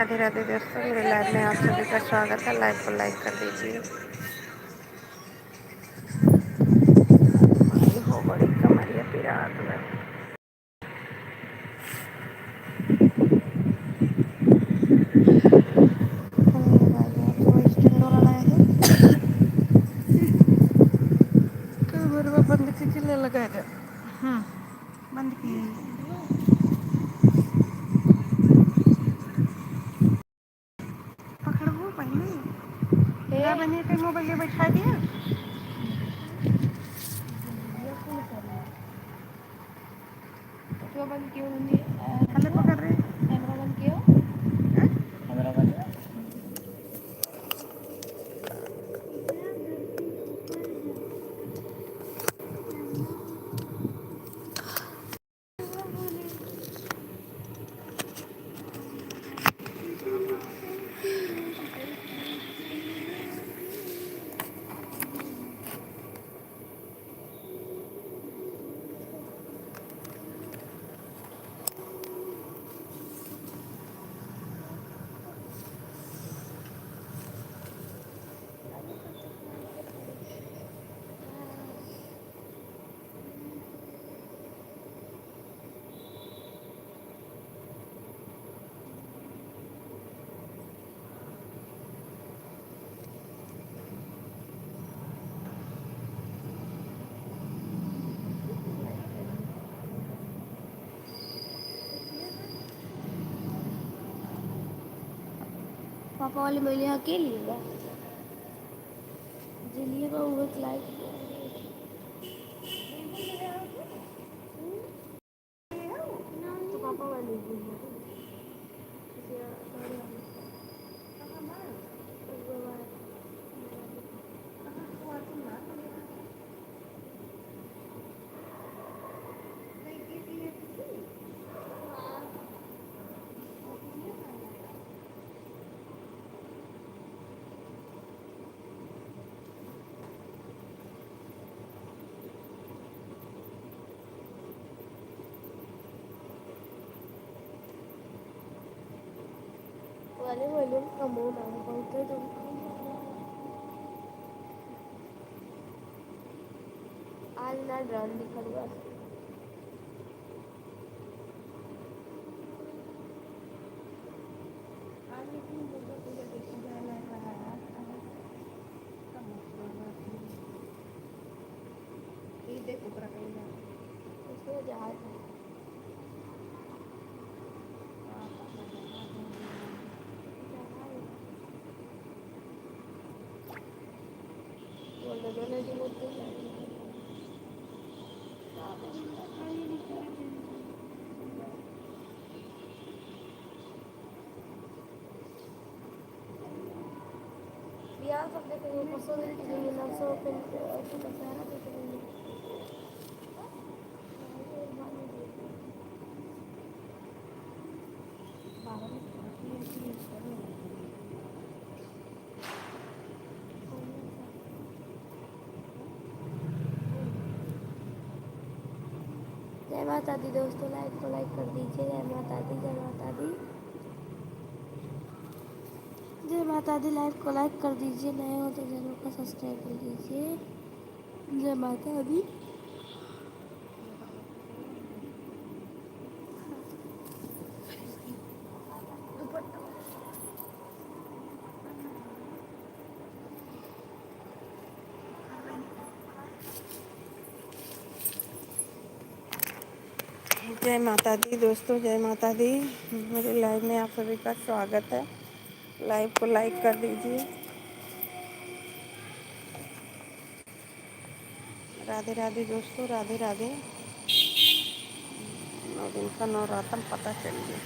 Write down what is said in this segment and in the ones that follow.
राधे राधे दोस्तों, मेरे लाइव में आप सभी का स्वागत है। लाइव को लाइक कर दीजिए। हो बड़ी कमरिया पिरात में बंद की लगा दे। बंद की पकड़ वो पहले बनिए के मोबाइल बैठा दिया। क्यों बंद क्यों नहीं पकड़ रहे? कैमरा बंद किया? कैमरा बंद। पापा वाले मैले अकेली है जलिए वो लाइक तो पापा वाले वाले वॉल्यूम कम होना बहुत है। तुम आज ना ड्रोन दिखा हुआ उसमें जहाज बोलने की बोलते बिहार सब देखेंगे पसंद है ना सब दशहरा देखेंगे। जय माता दी दोस्तों, लाइक को लाइक कर दीजिए। जय माता दी, जय माता दी, जय माता दी। लाइक को लाइक कर दीजिए, नए हो तो चैनल को सब्सक्राइब कर दीजिए। जय माता दी। जय माता दी दोस्तों, जय माता दी। मेरे लाइव में आप सभी का स्वागत है। लाइव को लाइक कर दीजिए। राधे राधे दोस्तों, राधे राधे। 9 दिन का नवरात्र पता चल गया।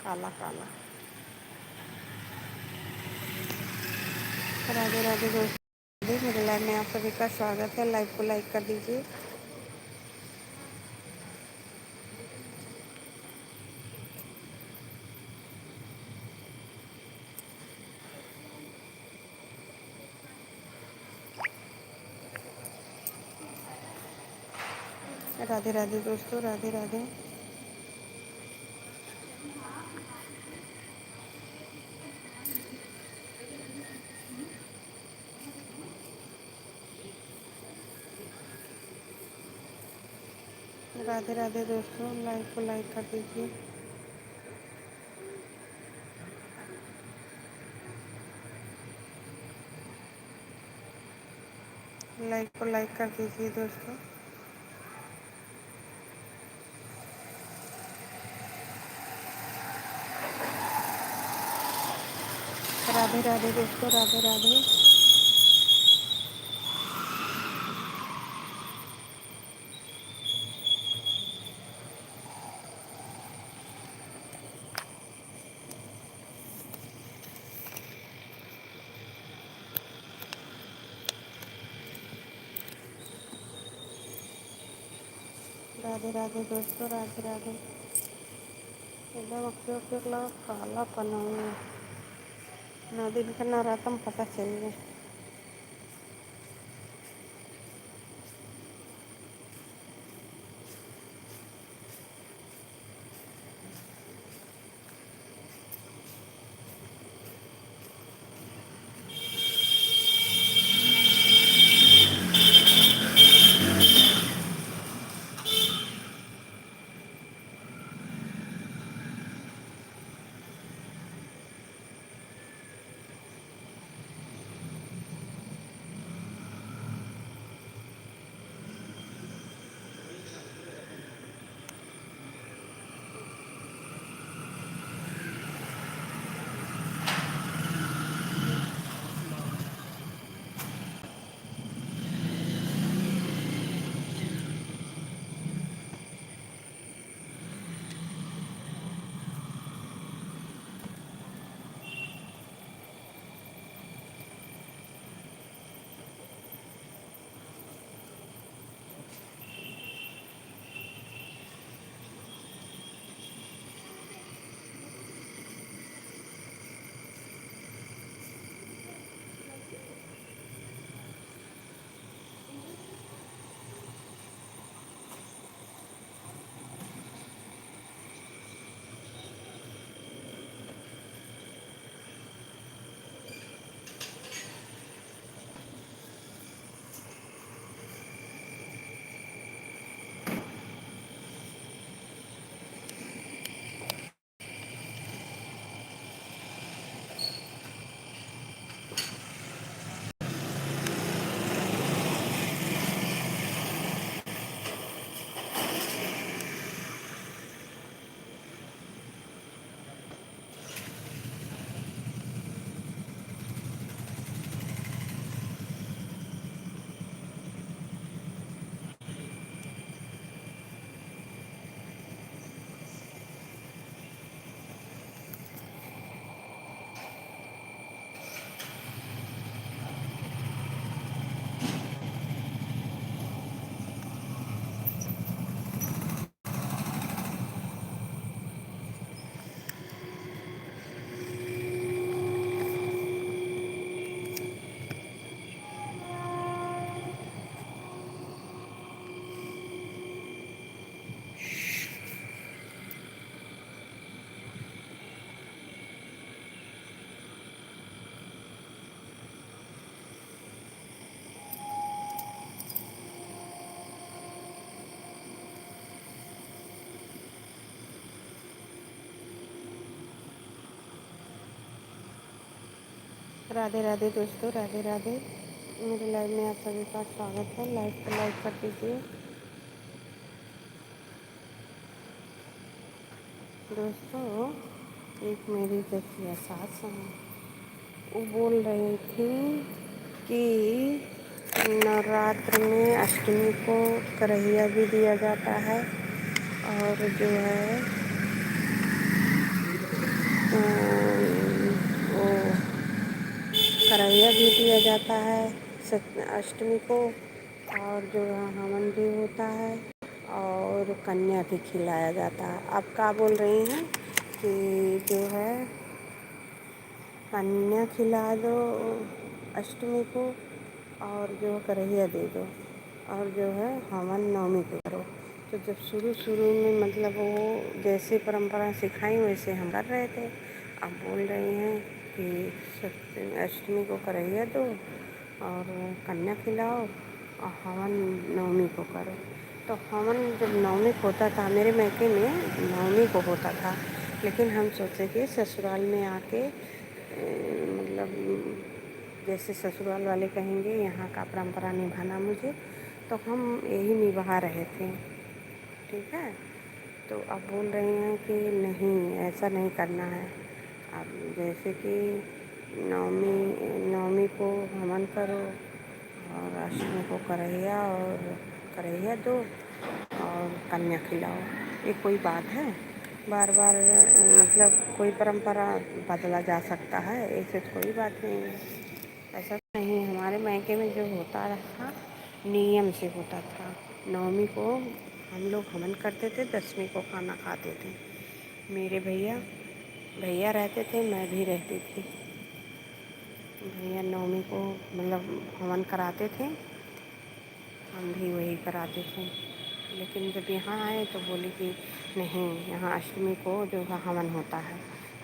काला काला। राधे राधे दोस्तों, मेरे लाइव में आप सभी का स्वागत है। लाइव को लाइक कर दीजिए। राधे राधे दोस्तों, राधे राधे। राधे राधे दोस्तों, लाइव को लाइक कर दीजिए। लाइव को लाइक कर दीजिए दोस्तों। राधे राधे दोस्तों, राधे राधे। राधे राधे दोस्तों, राधे राधे। एकदम अक्यों काला पना हुआ ना, दिन का ना रातम पता चल गया। राधे राधे दोस्तों, राधे राधे। मेरे लाइव में आप सभी का स्वागत है। लाइव को लाइक कर दीजिए दोस्तों। एक मेरी देखिए सास हैं, वो बोल रही थी कि नवरात्र में अष्टमी को करहिया भी दिया जाता है और जो है वो करहिया भी दिया जाता है अष्टमी को, और जो है हवन भी होता है और कन्या भी खिलाया जाता है। आप क्या बोल रही हैं कि जो है कन्या खिला दो अष्टमी को और जो करहिया दे दो और जो है हवन नवमी को करो। तो जब शुरू शुरू में मतलब वो जैसे परंपरा सिखाई वैसे हम कर रहे थे। अब बोल रही हैं कि अष्टमी को करहिया दो और कन्या खिलाओ और हवन नवमी को करो। तो तो हवन जब नवमी को होता था मेरे मायके में, नवमी को होता था, लेकिन हम सोचे कि ससुराल में आके मतलब जैसे ससुराल वाले कहेंगे यहाँ का परंपरा निभाना मुझे, तो हम यही निभा रहे थे। ठीक है, तो अब बोल रहे हैं कि नहीं ऐसा नहीं करना है। अब जैसे कि नवमी नवमी को हवन करो और अष्टमी को करैया और करैया दो और कन्या खिलाओ, ये कोई बात है? बार बार मतलब कोई परंपरा बदला जा सकता है, ऐसे तो कोई बात नहीं है। ऐसा नहीं, हमारे मायके में जो होता था नियम से होता था। नवमी को हम लोग हवन करते थे, दसवीं को खाना खाते थे। मेरे भैया रहते थे, मैं भी रहती थी। भैया नवमी को मतलब हवन कराते थे, हम भी वही कराते थे। लेकिन जब यहाँ आए तो बोले कि नहीं, यहाँ अष्टमी को जो है हवन होता है,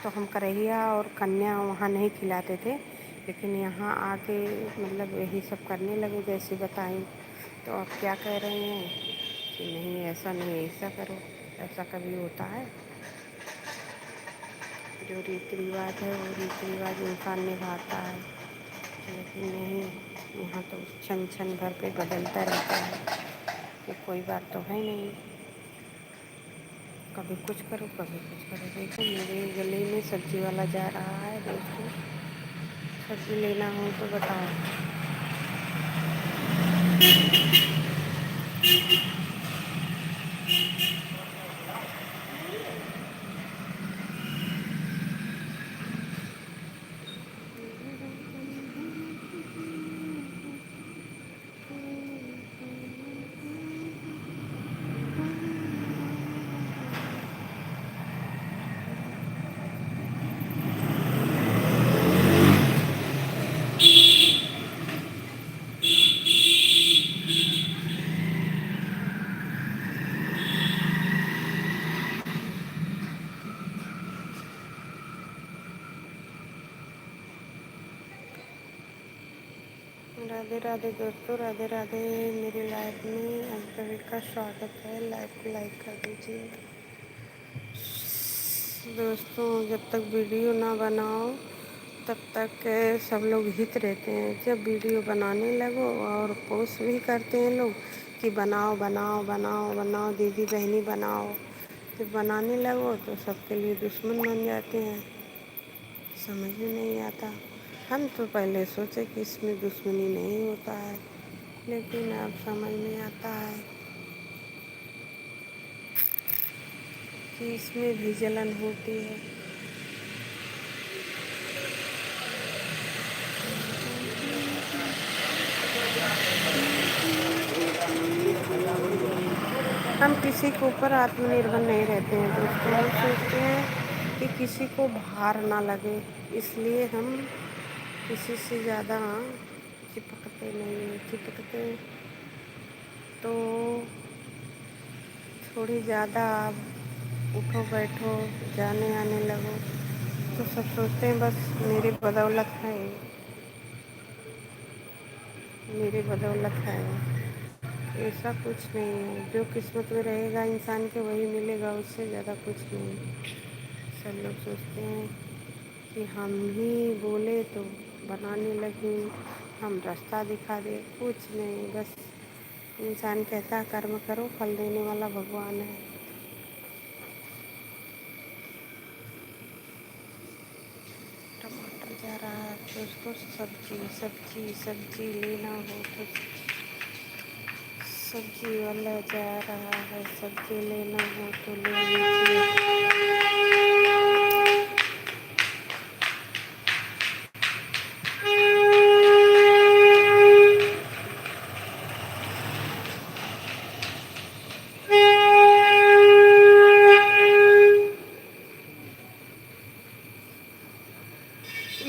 तो हम करैया और कन्या वहाँ नहीं खिलाते थे, लेकिन यहाँ आके मतलब यही सब करने लगे जैसे बताई। तो आप क्या कह रहे हैं कि नहीं ऐसा नहीं, ऐसा करो, ऐसा कभी होता है? जो रीति रिवाज है वो रीति रिवाज इंसान निभाता है, लेकिन नहीं, यहाँ तो क्षण क्षण भर पे बदलता रहता है। ये कोई बात तो है नहीं, कभी कुछ करो कभी कुछ करो। देखो मेरे गले में सब्जी वाला जा रहा है, दोस्तों सब्जी लेना हो तो बताओ। राधे राधे दोस्तों, राधे राधे। मेरी लाइफ में आप सभी का स्वागत है। लाइव को लाइक कर दीजिए दोस्तों। जब तक वीडियो ना बनाओ तब तक सब लोग हित रहते हैं। जब वीडियो बनाने लगो और पोस्ट भी करते हैं लोग कि बनाओ बनाओ बनाओ बनाओ, दीदी बहनी बनाओ, जब बनाने लगो तो सबके लिए दुश्मन बन जाते हैं। समझ में नहीं आता। हम तो पहले सोचे कि इसमें दुश्मनी नहीं होता है, लेकिन अब समझ में आता है कि इसमें भी जलन होती है। हम किसी के ऊपर आत्मनिर्भर नहीं रहते हैं दोस्तों। हम सोचते हैं कि किसी को भार ना लगे, इसलिए हम किसी से ज़्यादा चिपकते नहीं। चिपकते तो थोड़ी ज़्यादा उठो बैठो जाने आने लगो तो सब सोचते हैं बस मेरी बदौलत है, मेरी बदौलत है। ऐसा कुछ नहीं है, जो किस्मत में रहेगा इंसान के वही मिलेगा, उससे ज़्यादा कुछ नहीं। सब लोग सोचते हैं कि हम ही बोले तो बनाने लगे, हम रास्ता दिखा दे, कुछ नहीं। बस इंसान कहता कर्म करो, फल देने वाला भगवान है। टमाटर जा रहा है दोस्तों, सब्जी सब्जी सब्जी लेना हो तो सब्जी वाला जा रहा है, सब्जी लेना हो तो ले लीजिए।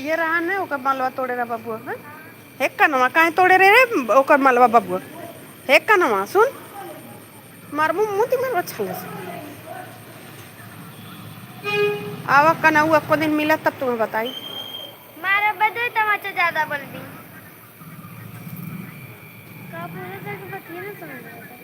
ये रहा ना ओकर मालवा तोड़े रहा बबुआ। हाँ, हेक कनवा काहे तोड़े रे ओकर मालवा बबुआ। हेक कनवा सुन, मारबू मुँह ती मारवा छले से। आवा कनऊ को दिन मिला तब तुम्हें बताई। मारा बदल तमाचा ज्यादा बोल दी का पूरा तक बतिया ना समझ रहा था।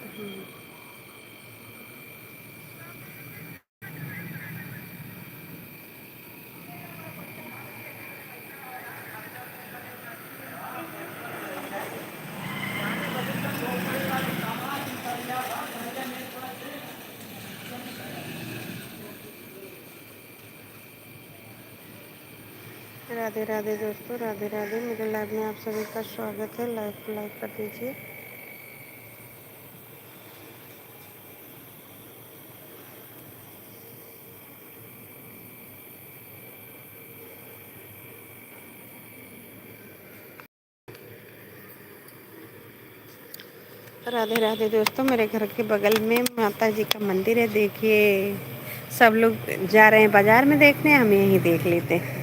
राधे राधे दोस्तों, राधे राधे। मेरे लाइव में आप सभी का स्वागत है। लाइव को लाइक कर दीजिए। राधे राधे दोस्तों, मेरे घर के बगल में माता जी का मंदिर है। देखिए, सब लोग जा रहे हैं बाजार में देखने, हम यहीं देख लेते हैं।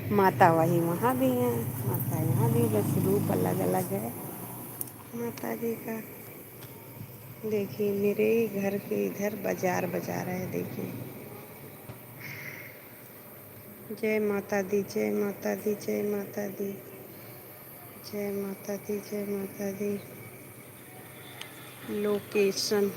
माता वही वहाँ भी है, माता यहाँ भी, बस रूप अलग अलग है माता जी का। देखिए, मेरे घर के इधर बाजार है। देखिए, जय माता दी, जय माता दी, जय माता दी, जय माता दी, जय माता दी। लोकेशन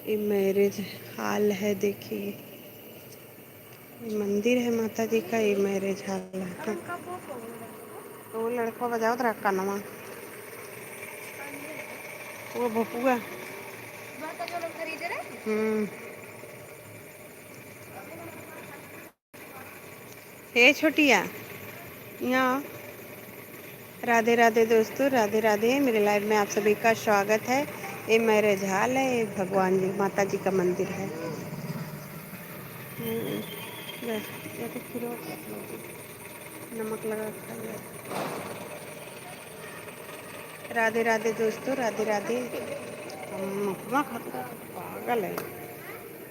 ये मैरिज हॉल है। देखिए, ये मंदिर है माता जी का, ये मैरिज हॉल है। वो लड़का बजाओ तो रखा नवा वो भपुआ। हे छोटिया, यहाँ। राधे राधे दोस्तों, राधे राधे। मेरे लाइव में आप सभी का स्वागत है। ये मैरिज हॉल है, ये भगवान जी माता जी का मंदिर है। बस, या तो खीरो रख लो जी, नमक लगा खाइए। राधे राधे दोस्तों, राधे राधे। मखमा खाता पागल है।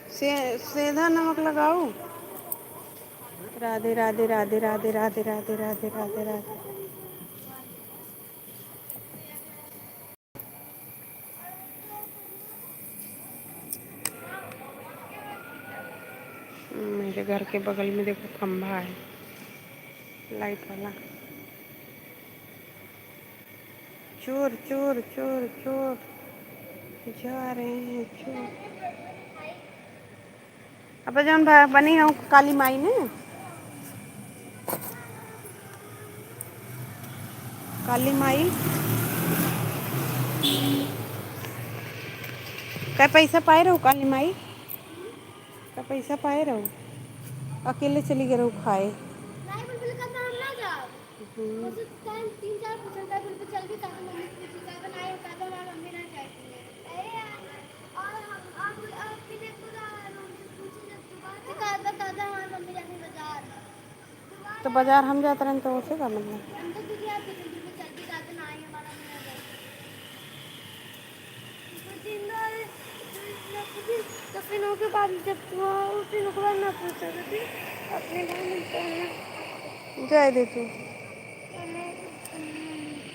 सीधा नमक लगाओ। राधे राधे राधे राधे राधे राधे राधे राधे राधे। मेरे घर के बगल में देखो खंभा है लाइट वाला। चोर चोर चोर चोर जा रहे हैं चोर। अब जौन बनी हूँ काली माई ने, काली माई का पैसा पाए रहो। काली माई का पैसा पाए रहो। अकेले चली गए रहो खाए। तो बाजार हम जाते रहे तो उसे का मतलब। तो फिर के बाद जब फिर ना पूछा अपने जय दे तू।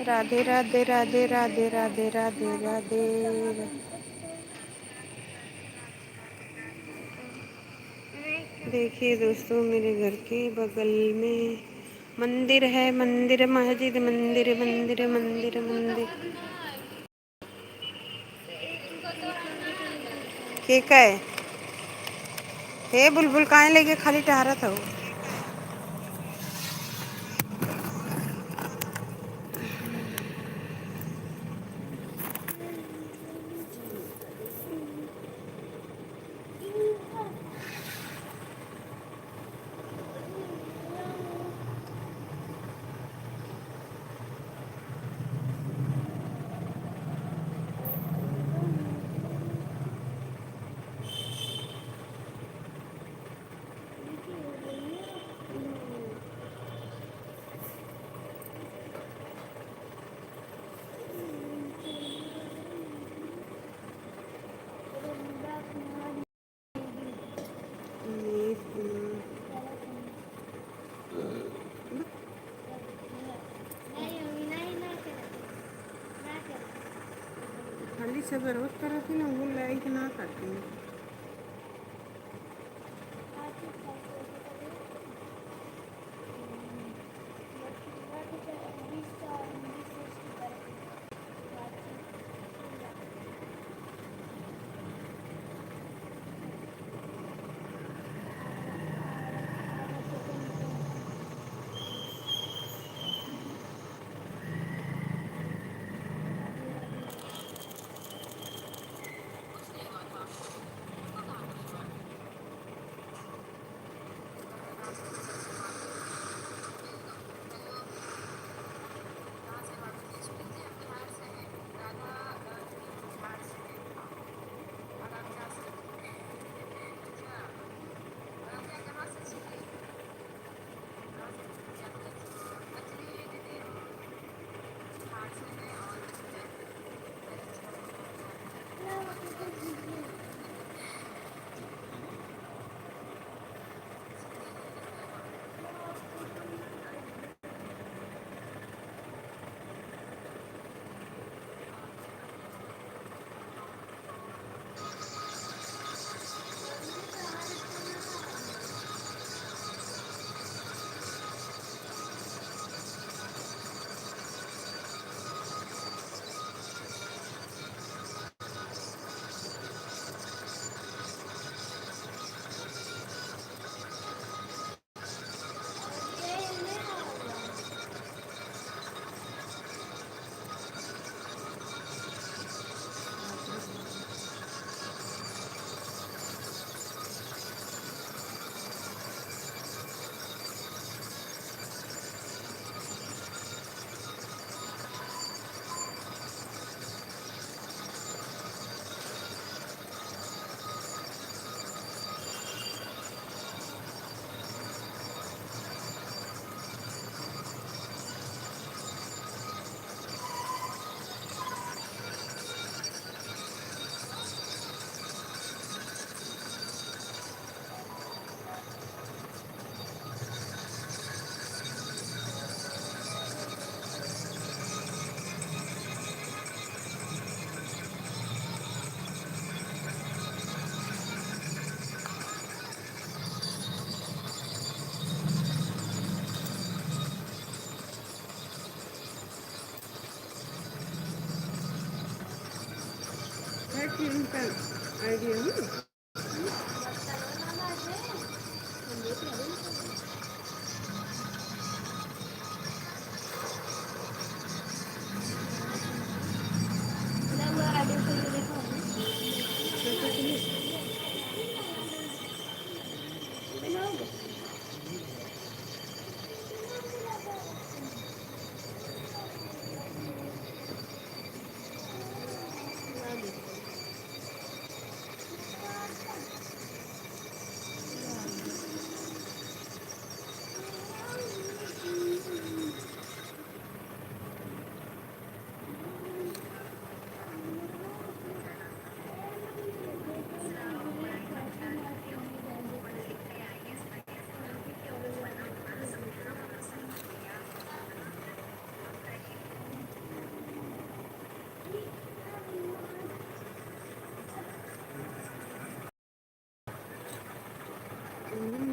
राधे राधे राधे राधे राधे राधे राधे। देखिए दोस्तों, मेरे घर के बगल में मंदिर है। मंदिर मस्जिद, मंदिर मंदिर मंदिर मंदिर। ठीक है। हे बुलबुल कहाँ लेके खाली टहरा था। खाली सब रोज करती ना, वो लाइक ना करती। है कि उनका आइडिया है।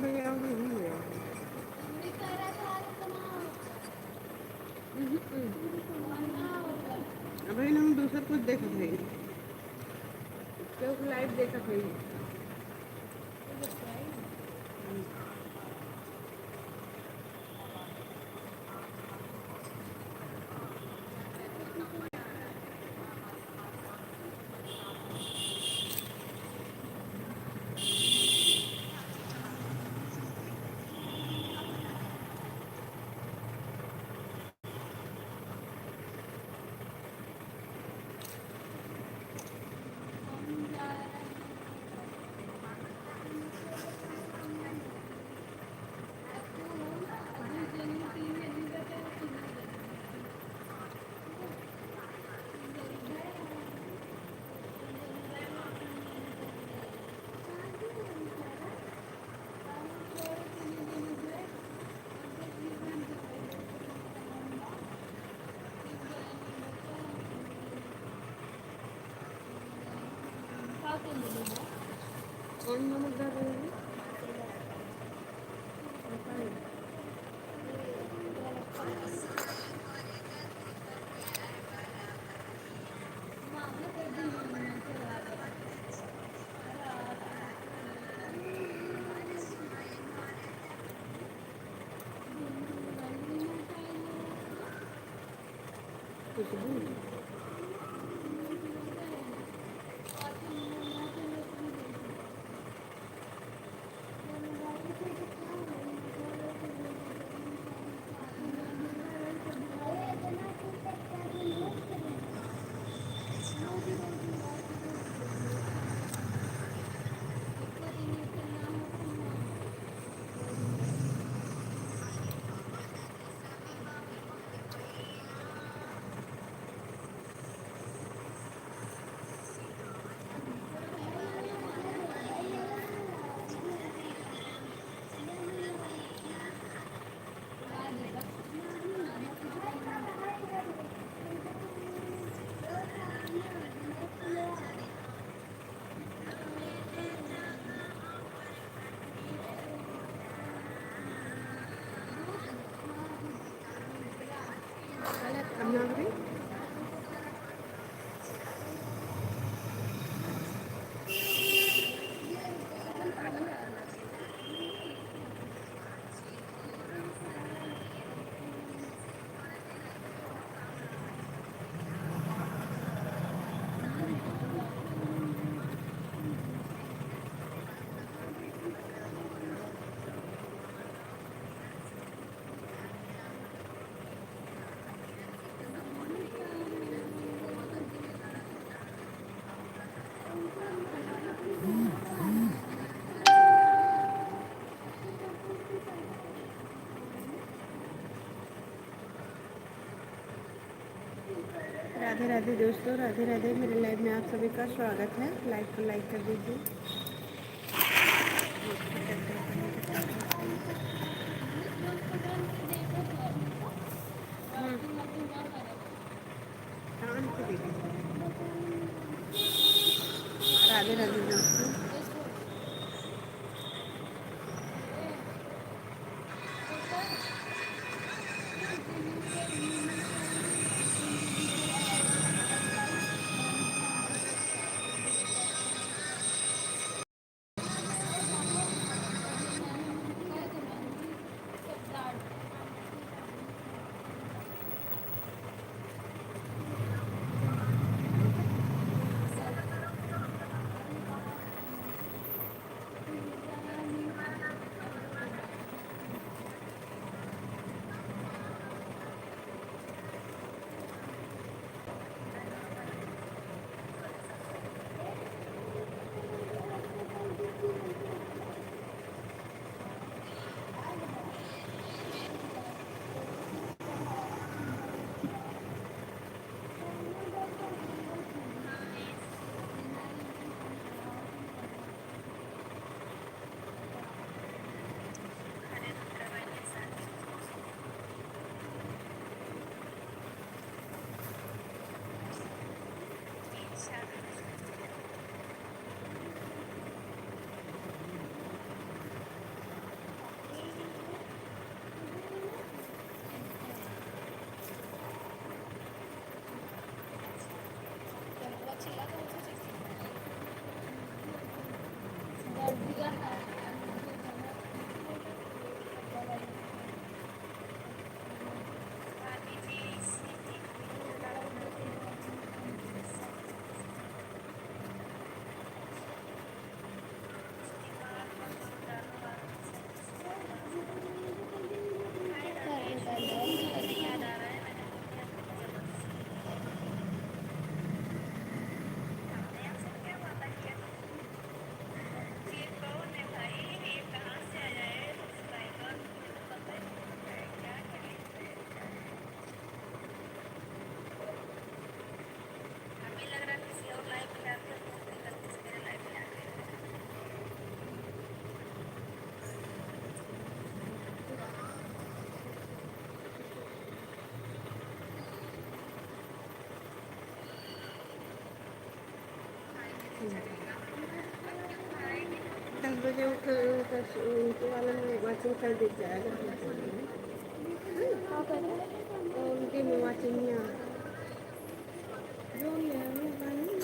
भैया नहीं भैया अभी हम दूसरा कुछ देखत है क्योंकि लाइव देखत है। कौन नमक डाल रहे हैं? खुशबू I'm hungry. राधे राधे दोस्तों, राधे राधे। मेरे लाइव में आप सभी का स्वागत है। लाइव को लाइक कर दीजिए। शांत दीजिए। राधे राधे दोस्तों। 10 बजे उनके वाले में वाचिंग कर दी जाएगा। हाँ कर रहे हैं। और उनके में वाचिंग नहीं आ जो ले वो गाने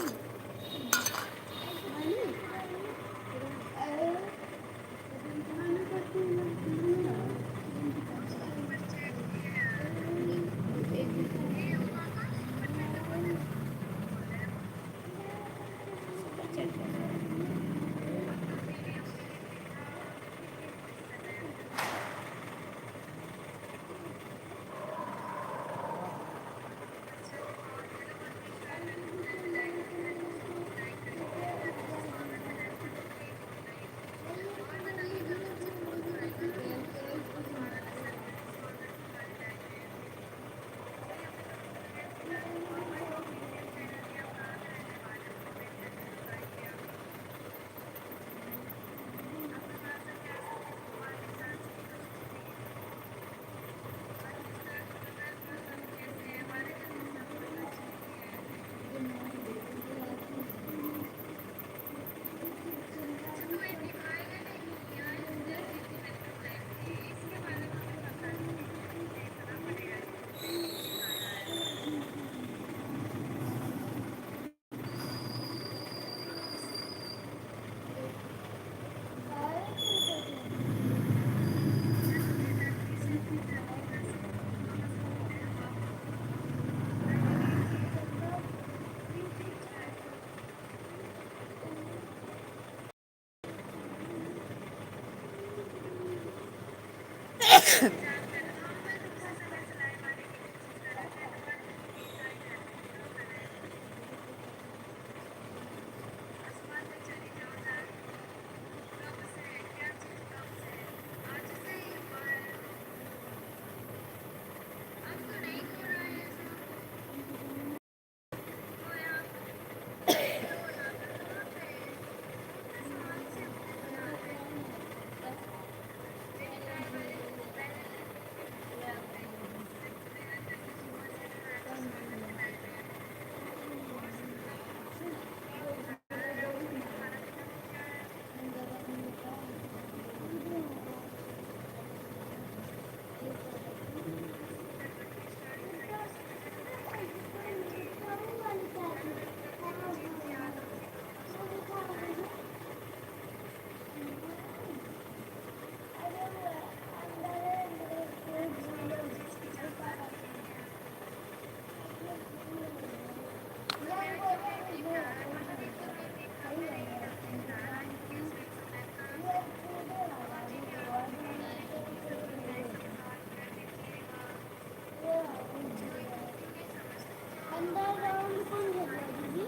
अंडरग्राउंड कौन कर रहा है दीदी?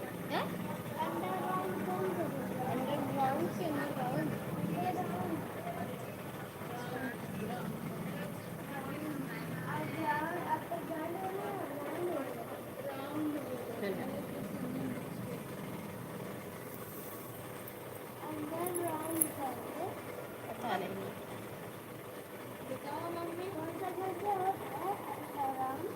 अंडरग्राउंड कौन कर रहा है? अंडरग्राउंड से अंडरग्राउंड अंडरग्राउंड कर रहे पता नहीं। बताओ मम्मी कौन सा करते हो अंडरग्राउंड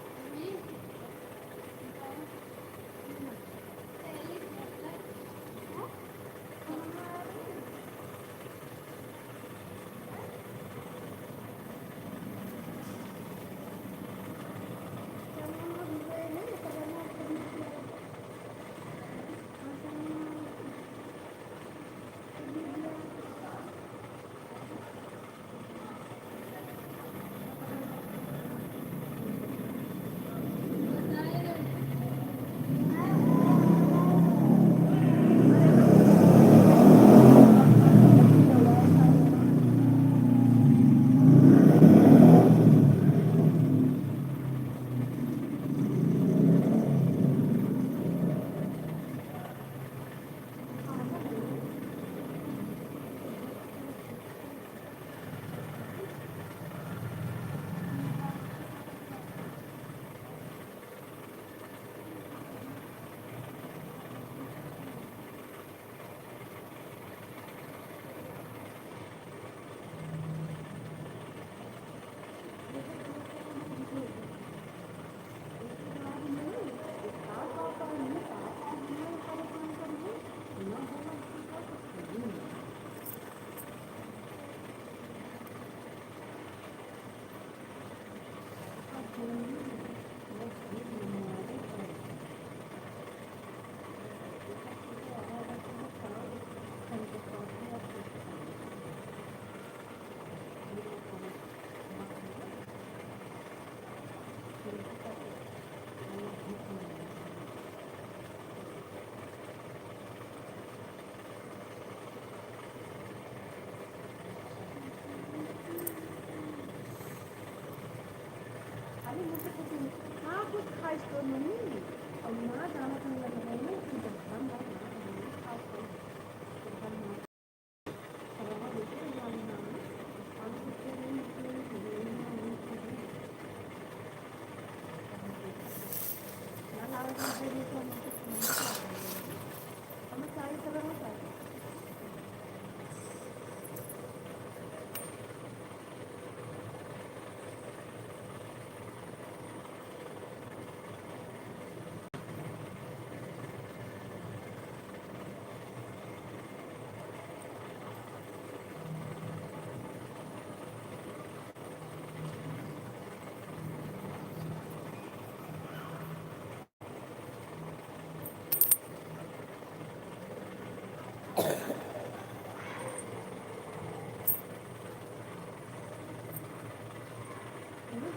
कलर होता है।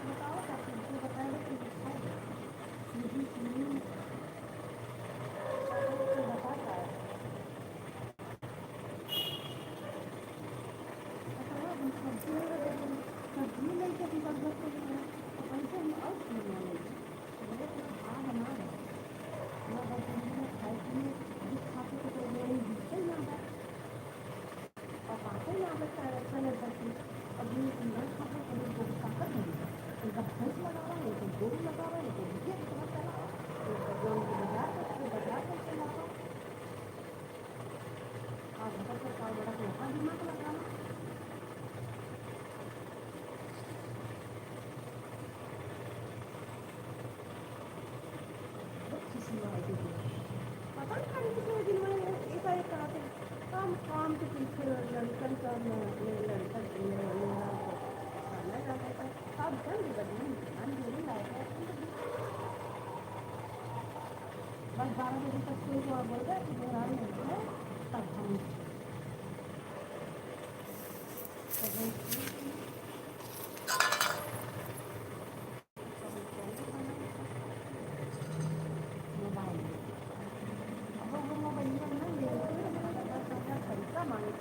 बताओ क्या बताएगा कि बताता है। सब्जी लेके भी बन सकते हैं, पैसे हम और क्यों ना लेंगे। मेरे को खा बना रहे मैं बस खाए पिए जिस खाते को तो मेरे हिस्से ना है और पाते ना बच्चा ऐसा नहीं करती। अभी मैं खाते कभी को ताकत नहीं है, उनका भैंस लगा रहा है, तो गोरू लगा रहा है, तो ये कितना चला बाजार करके लगा और घर सरकार बड़ा लोहा दिमाग लगाना। पता नहीं खाने कितने दिन में एक एक कराते काम काम के पीछे लड़कन का लड़का खाना जाता है सब जल्दी बदली ध्यान नहीं लाएगा। बस 12 बजे तक कोई को बोल रहा है कि मेहरान नहीं है तब हम मोबाइल अब वो मोबाइल में ना ले पैसा मांगे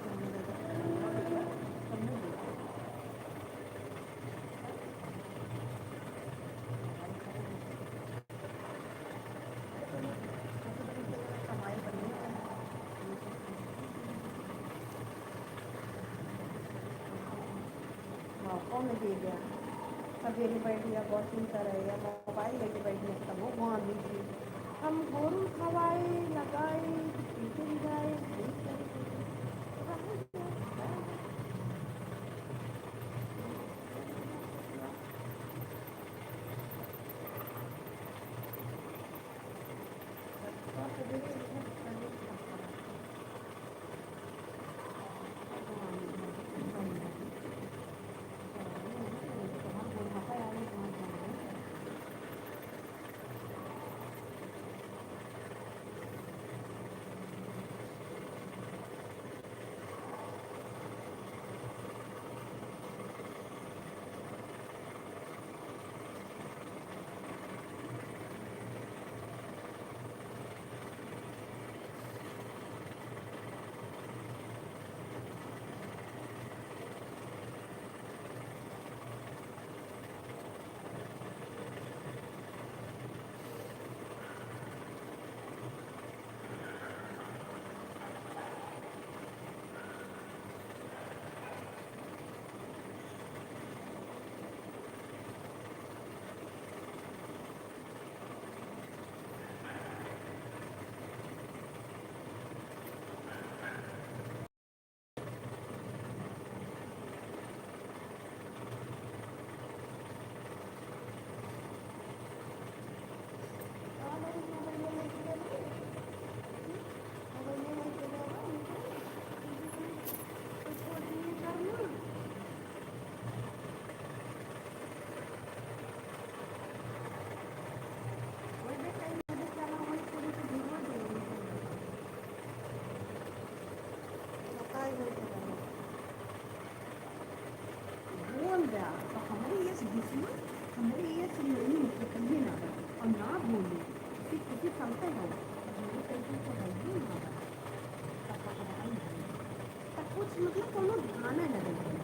कमाई करनी कौन दे दिया। सवेरे बैठ गया वॉशिंग करे या मोबाइल लेके बैठ गया तब वो वहाँ लीजिए हम गोरू खवाए लगाए पीछे भी जाए बोल रहा तो हमारे ये जिसमें हमारे ये नहीं होते कहीं ना और ना बोले फिर किसी चलते हो मेरे पैसे को नहीं ना तब कुछ मतलब कोनो ध्यान है लगे।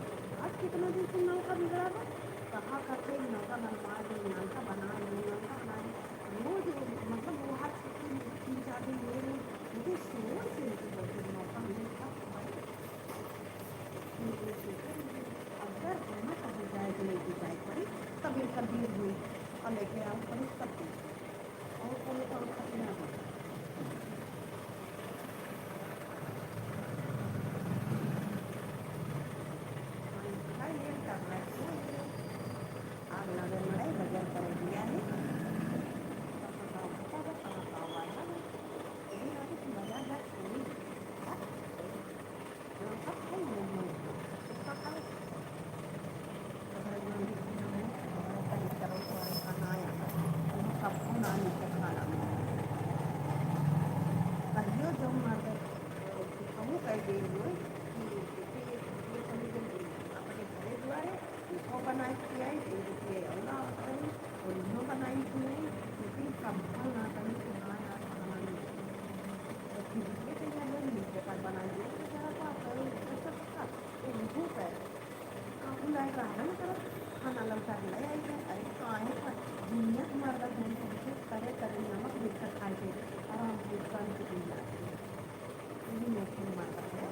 आज कितना दिन से नौका बिगड़ा था कहाँ करते नौका बनवा दे नौका बना नौका बना रोज मतलब वो हाथ 3-4 दिन मुझे शोर से बोलते नौका मिले अगर होना कभी जाए तो लेके जाए पड़ी तब एक भीड़ हुई और लेके आओ पड़ी तब और कोई तो खतरा कह गई हुए कि देखिए ये चली गई अपने घरे द्वारे इसको बनाई थी आई तो देखिए अल्लाह करी और इन्हों बनाई थी आई लेकिन संभल ना करी कि हाँ यार हमारी तो फिर ये तो यार नीचे पर बनाई दे तो जरा पाता तो उनको है काबू लाए रहा मतलब खाना लौटा ले आई है अरे काहे पर दुनिया तुम्हारा धन पहुँचे करे करे नमक मिर्चा खाए थे आराम से कान से पी जाती है यही मैथिली माता है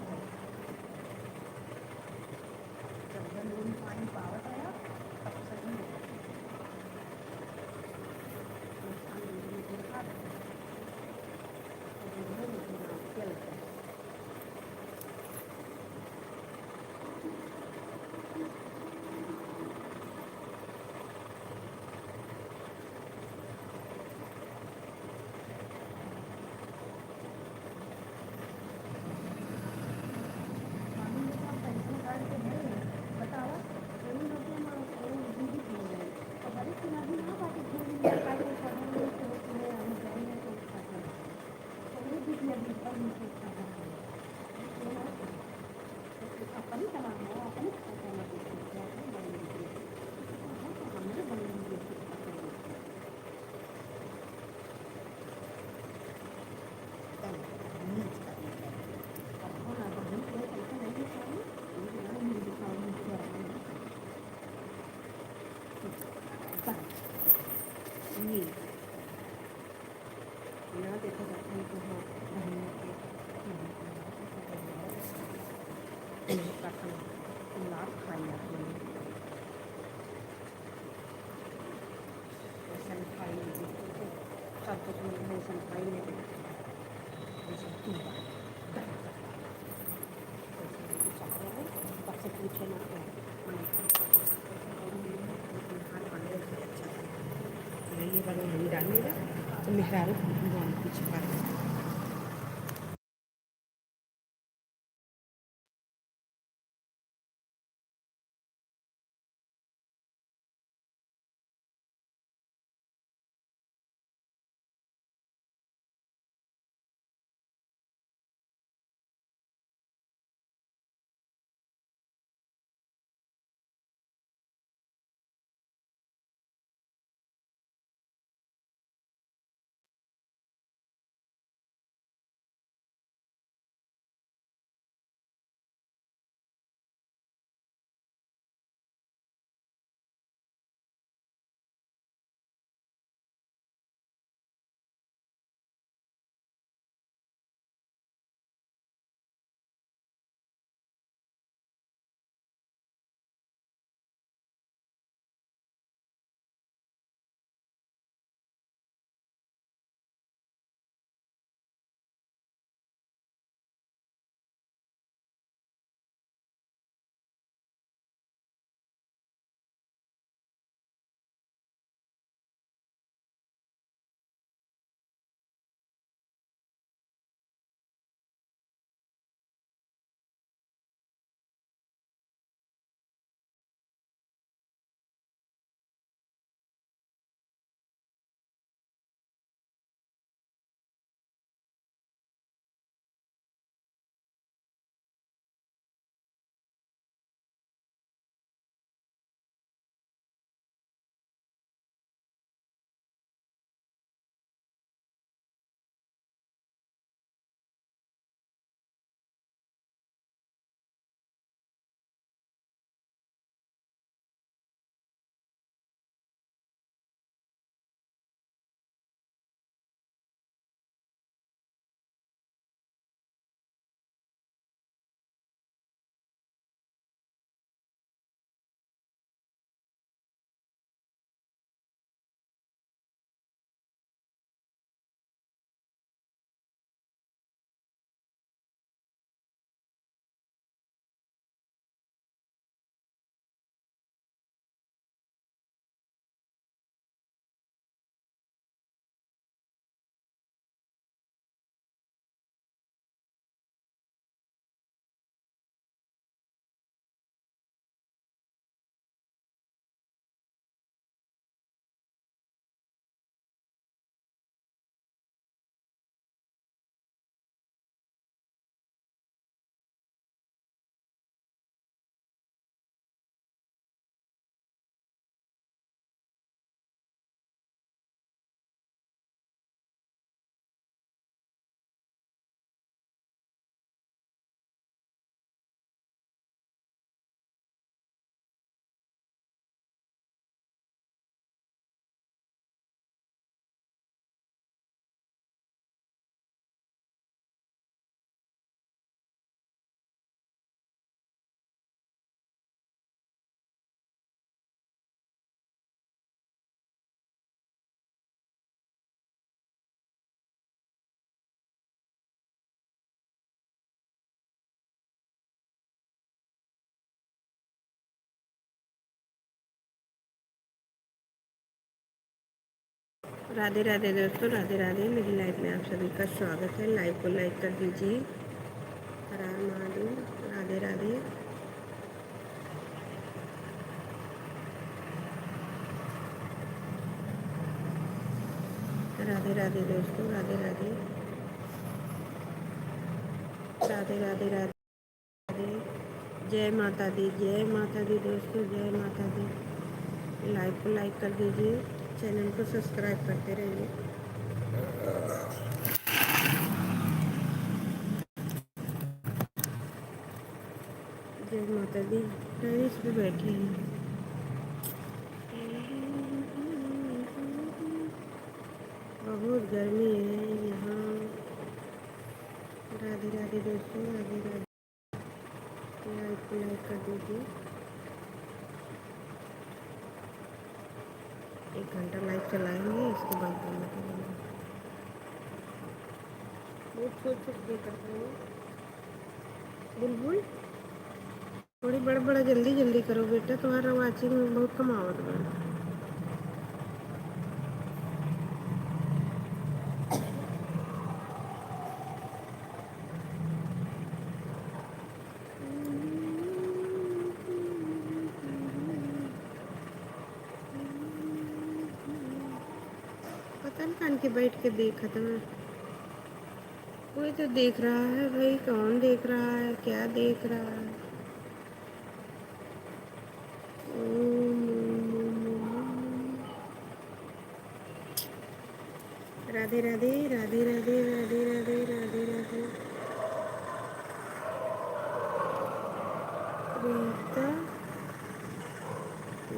जब जब पानी पावत आया तब सही हो यहाँ देखो जाते हैं तो हाँ बहनों के लाभ खाई जाती है ऐसा खाई सब कुछ मिलता है ऐसा खाई नहीं सबसे पूछे ना ये वाला नहीं डालूंगा तो मेहरारू पीछे कर राधे राधे दोस्तों, राधे राधे। मेरी लाइफ में आप सभी का स्वागत है। लाइव को लाइक कर दीजिए। हर हर महादेव। राधे राधे। राधे राधे दोस्तों, राधे राधे। राधे राधे राधे। जय माता दी, जय माता दी दोस्तों, जय माता दी। लाइव को लाइक कर दीजिए, चैनल को सब्सक्राइब करते रहिए। जय माता दी। टेरिस पे बैठी हैं। बहुत गर्मी है यहाँ। राधे राधे दोस्तों, राधे राधे। लाइक को लाइक कर दीजिए। 1 घंटा लाइव चलाएंगे, इसके बाद बंद करेंगे। बहुत सोच सोच के करते हैं। बुलबुल थोड़ी बड़ा जल्दी जल्दी करो बेटा, तुम्हारा वाचिंग में बहुत कम आवत बा। पता नहीं कान के बैठ के देखा था मैं। कोई तो देख रहा है भाई, कौन देख रहा है, क्या देख रहा है। राधे राधे, राधे राधे, राधे राधे, राधे राधे। रीता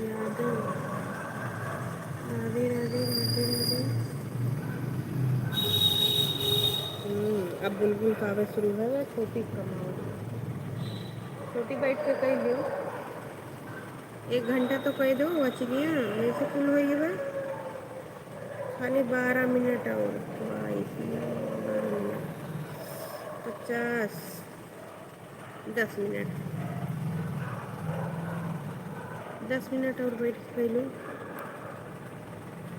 यादव। राधे राधे, राधे राधे। अब बुलबुल का आवाज़ शुरू है। वह छोटी कमाओ, छोटी बैठ के कह दो। 1 घंटा तो कह दो बचनिया, मेरे से कुल हुई है। खाली 12 मिनट और 12 मिनट 50 10 मिनट 10 मिनट और बैठ के कह लो।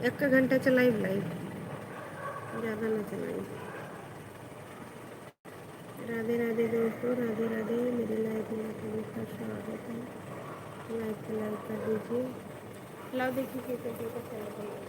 1 घंटा चलाई लाइव, ज़्यादा ना चलाई। राधे राधे दोस्तों, राधे राधे। मेरे लाइव में सभी का स्वागत है। लाइक को लाइक कर दीजिए। लाओ देखिए कैसे कैसे चल रही है।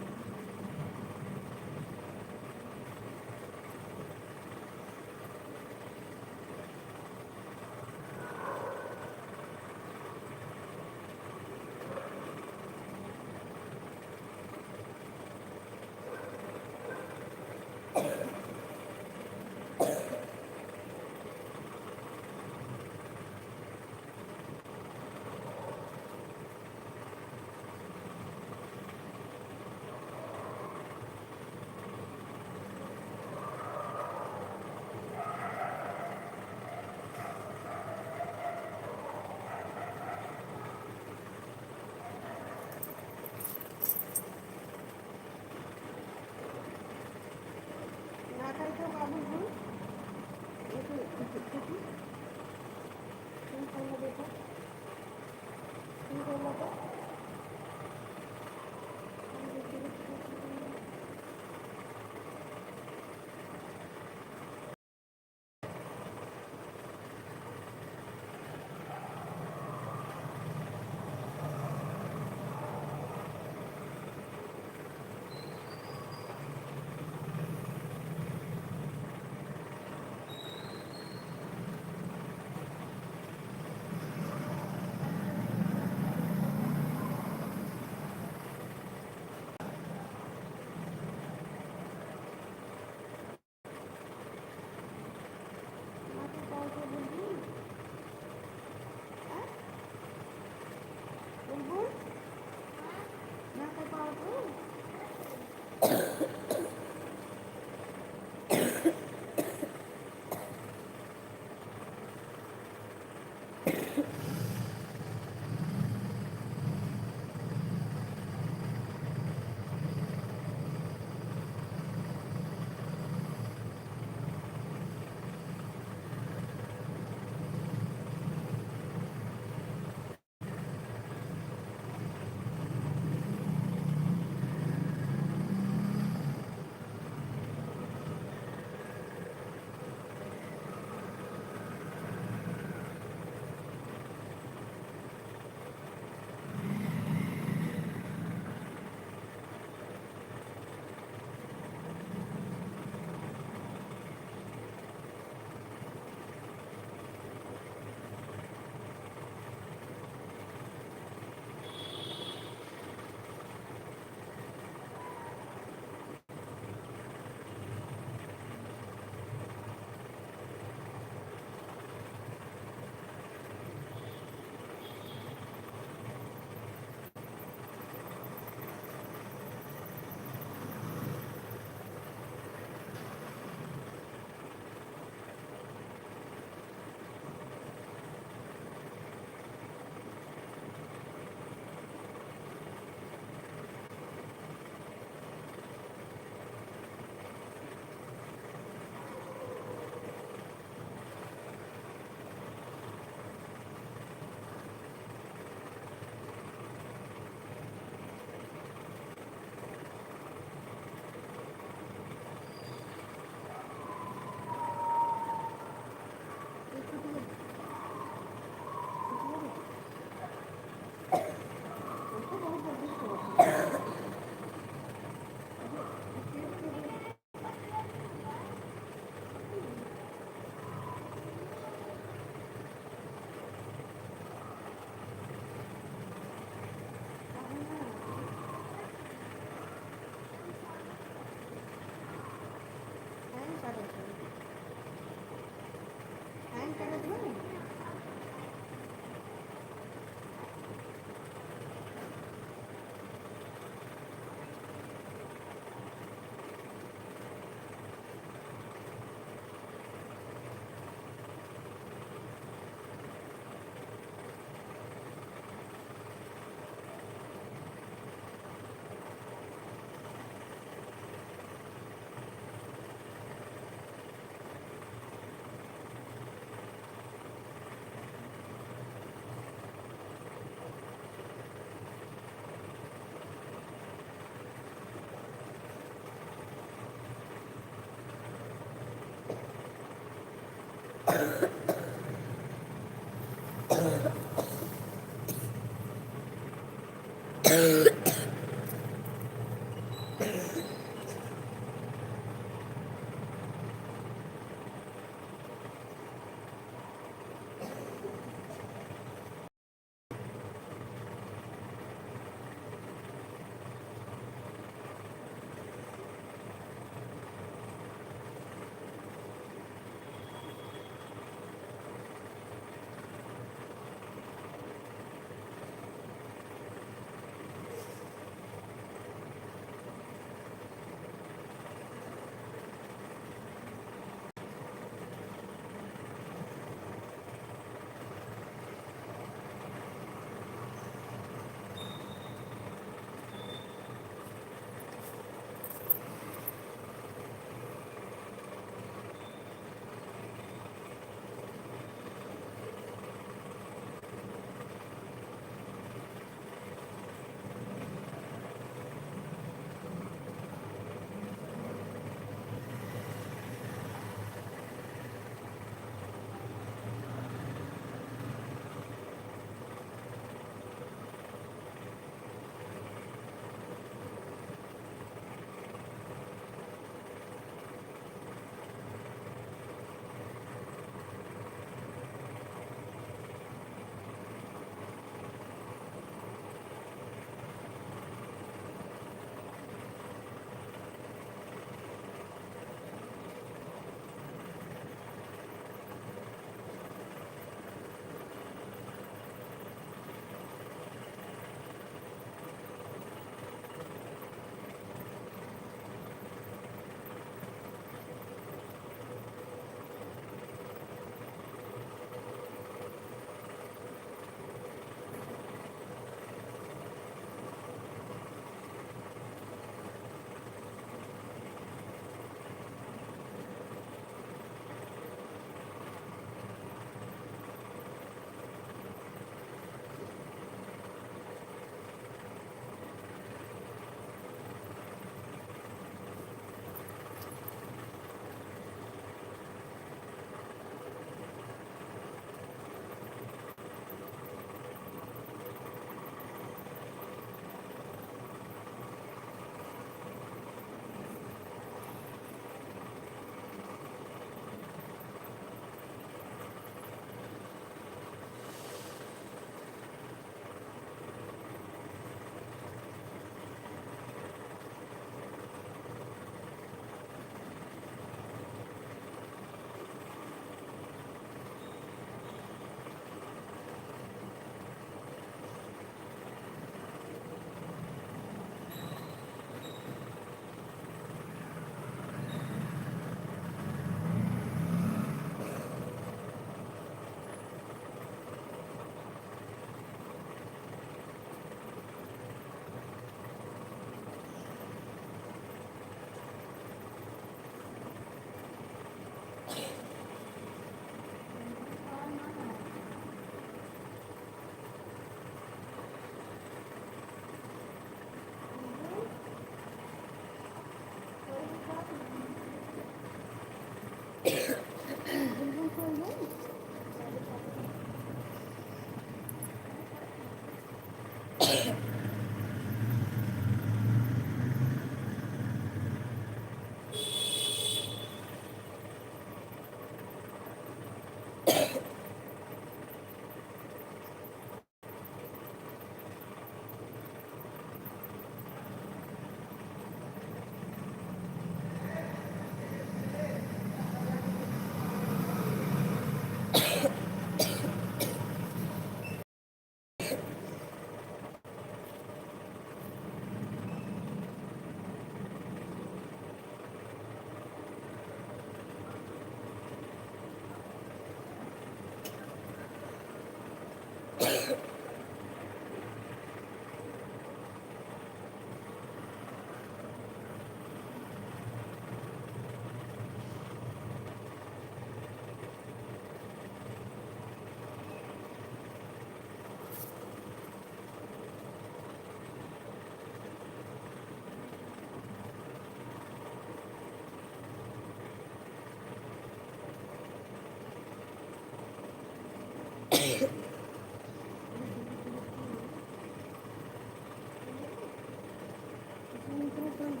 एक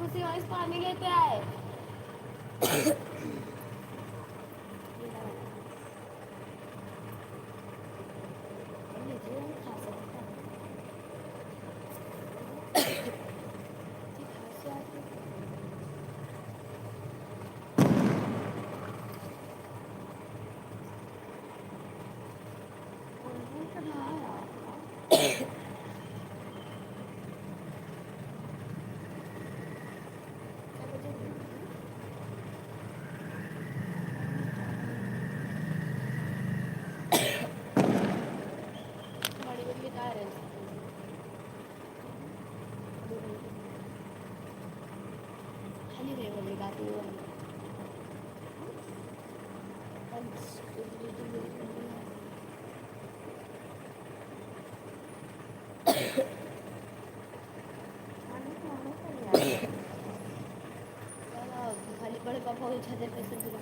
उसी वॉइस पानी लेते आए। बड़ी मम्मी कहाँ रहे? खाली रहे बोले गाती हुआ। खाली बड़े पापा को छाते पे से दिला।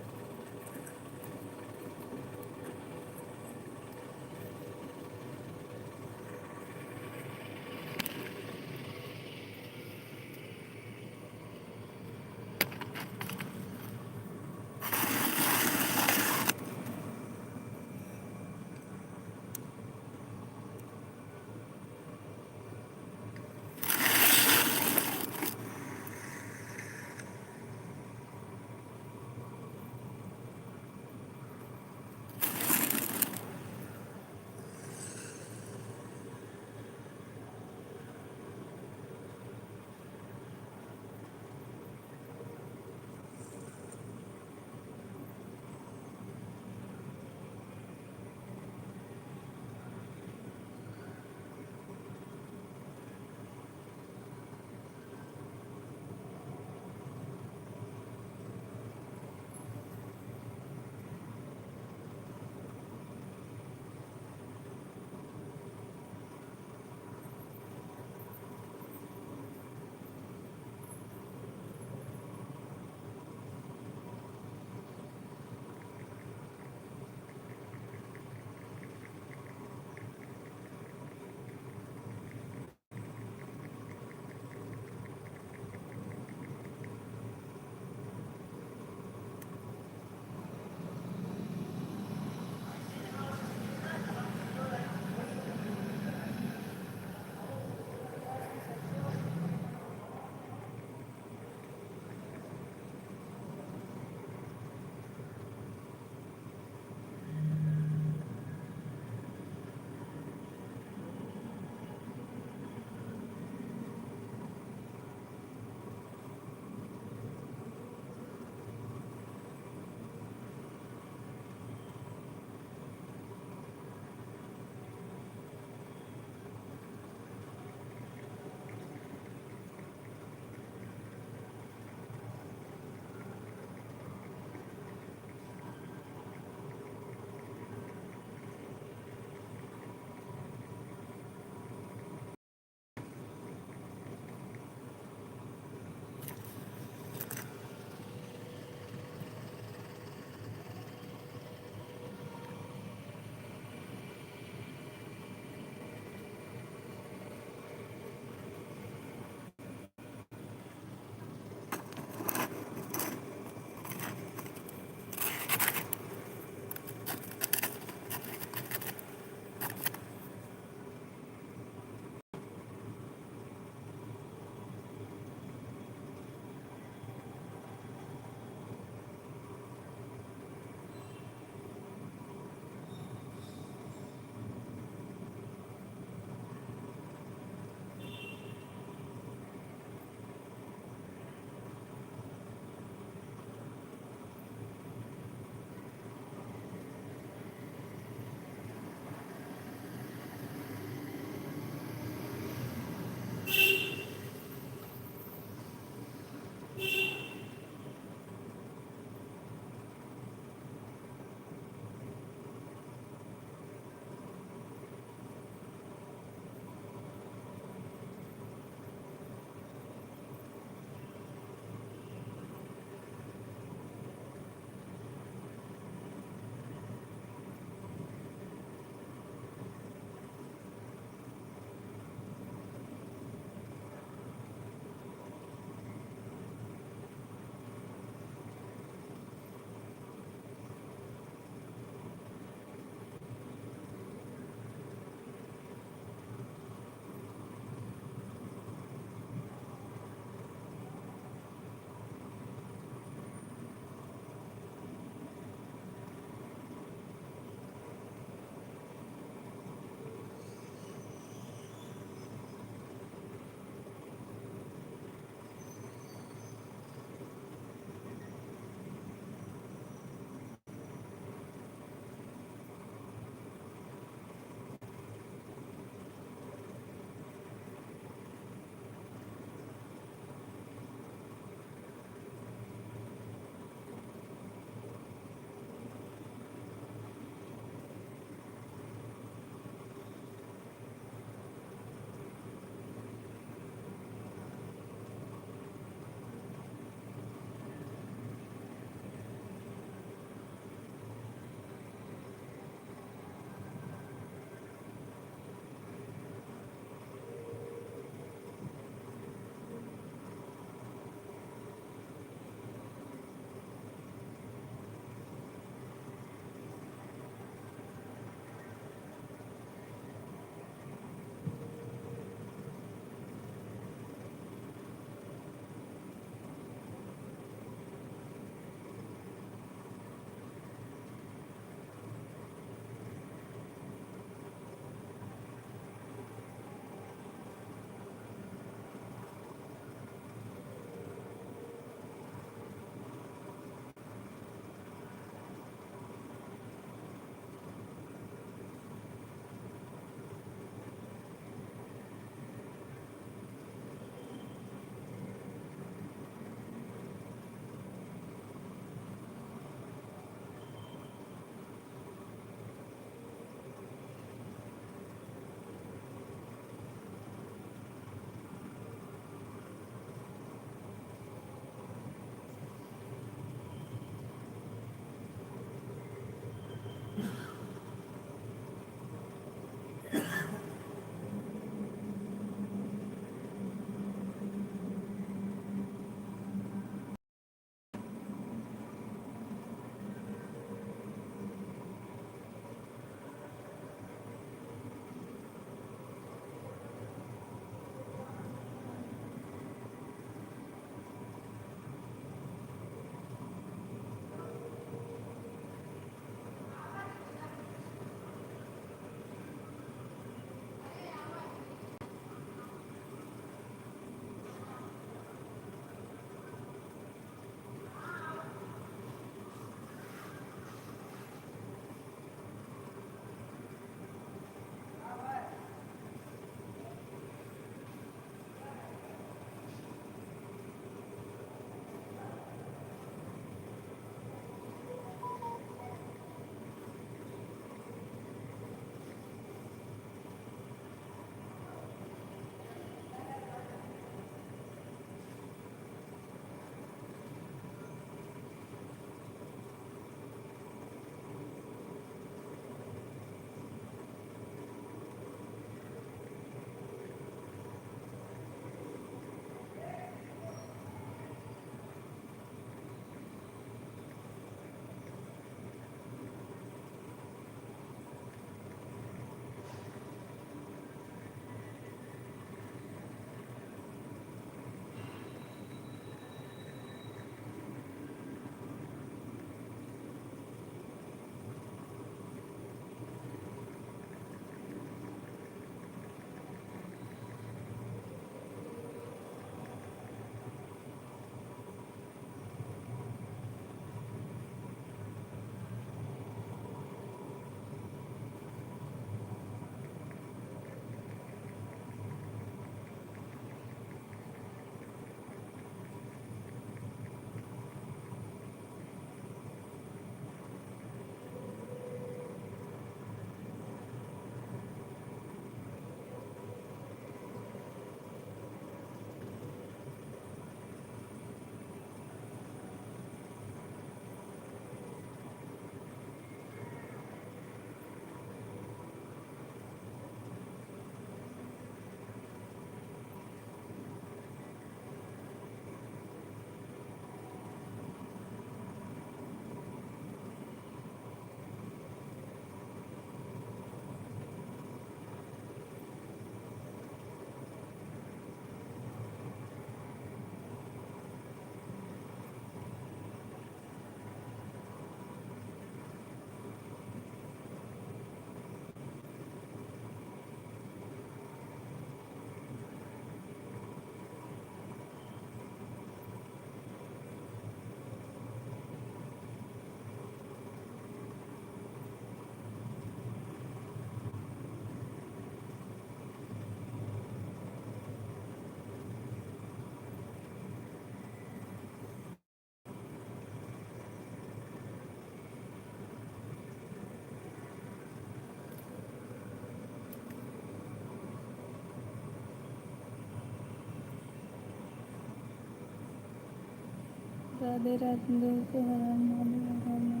राधे राधे दोस्तों, हर हर महादेव, हर हर महादेव।